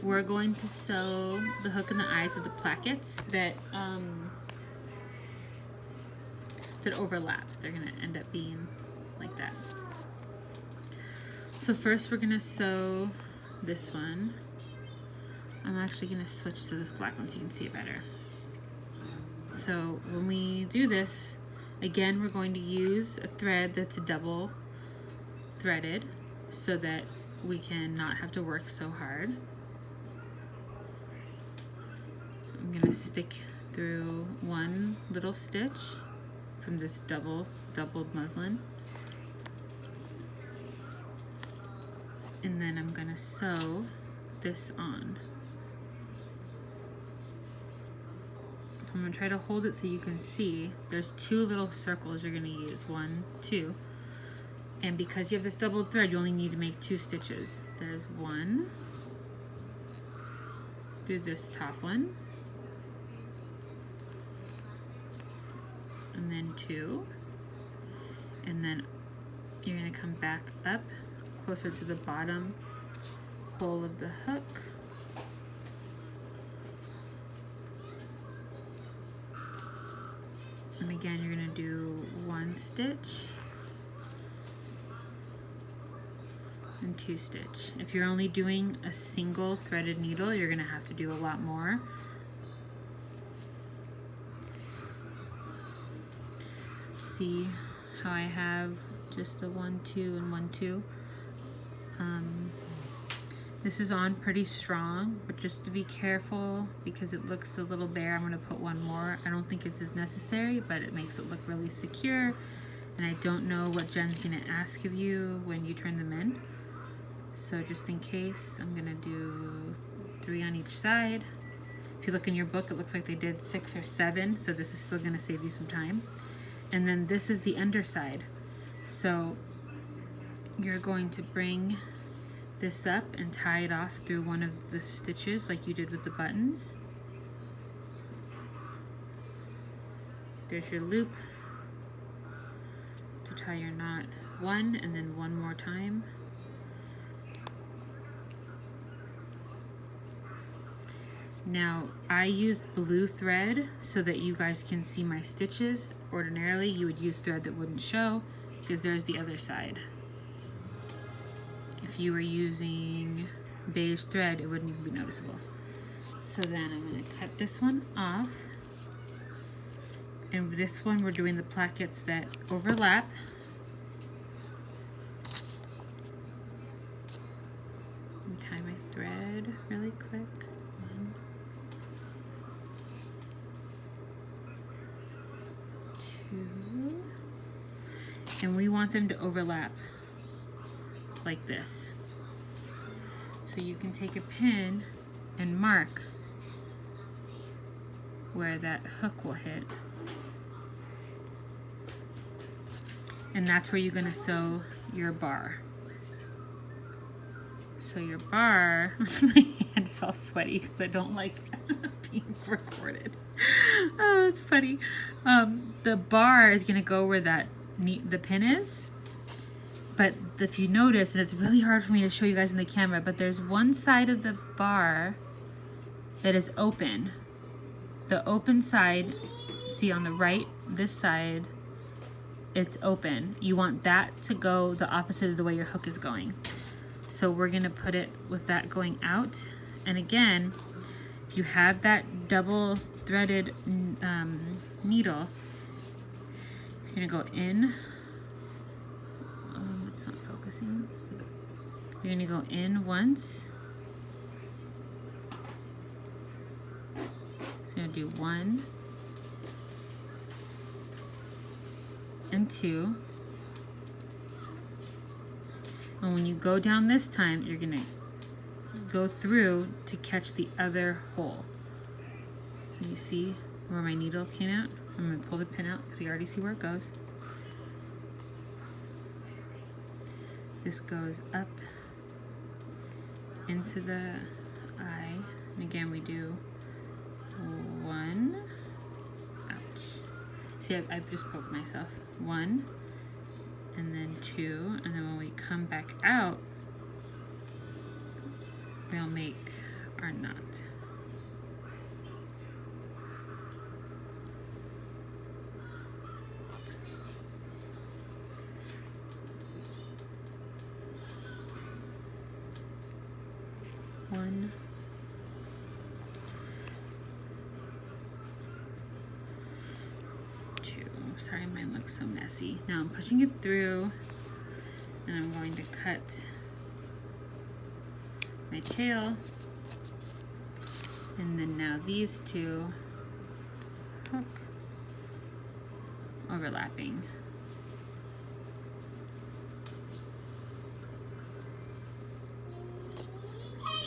we're going to sew the hook and the eyes of the plackets that overlap. They're gonna end up being like that. So first we're gonna sew this one. I'm actually gonna switch to this black one so you can see it better. So when we do this, again, we're going to use a thread that's double threaded so that we can not have to work so hard. I'm gonna stick through one little stitch from this doubled muslin. And then I'm gonna sew this on. I'm gonna try to hold it so you can see. There's two little circles you're gonna use, 1, 2. And because you have this double thread, you only need to make 2 stitches. There's 1 through this top one, and then 2, and then you're gonna come back up closer to the bottom hole of the hook. And again, you're gonna do 1 stitch and 2 stitch. If you're only doing a single threaded needle, you're gonna have to do a lot more. See how I have just a 1, 2, and 1, 2. This is on pretty strong, but just to be careful because it looks a little bare, I'm gonna put 1 more. I don't think this is necessary, but it makes it look really secure. And I don't know what Jen's gonna ask of you when you turn them in. So just in case, I'm gonna do 3 on each side. If you look in your book, it looks like they did 6 or 7, so this is still gonna save you some time. And then this is the underside. So you're going to bring this up and tie it off through one of the stitches like you did with the buttons. There's your loop to tie your knot 1, and then 1 more time. Now I used blue thread so that you guys can see my stitches. Ordinarily you would use thread that wouldn't show because there's the other side. If you were using beige thread, it wouldn't even be noticeable. So then I'm going to cut this one off. And with this one, we're doing the plackets that overlap. And tie my thread really quick. 1, 2. And we want them to overlap like this. So you can take a pin and mark where that hook will hit. And that's where you're gonna sew your bar. So your bar, my hand is all sweaty because I don't like being recorded. Oh, it's funny. The bar is gonna go where the pin is. But if you notice, and it's really hard for me to show you guys in the camera, but there's one side of the bar that is open. The open side, see on the right, this side, it's open. You want that to go the opposite of the way your hook is going. So we're gonna put it with that going out. And again, if you have that double threaded needle, you're gonna go in. It's not focusing. You're gonna go in once. So you're gonna do 1 and 2. And when you go down this time, you're gonna go through to catch the other hole. So you see where my needle came out? I'm gonna pull the pin out because we already see where it goes. This goes up into the eye, and again we do 1, ouch. See, I just poked myself. 1, and then 2, and then when we come back out, we'll make not. One, two. Sorry, mine looks so messy. Now I'm pushing it through, and I'm going to cut my tail, and then now these two hook overlapping.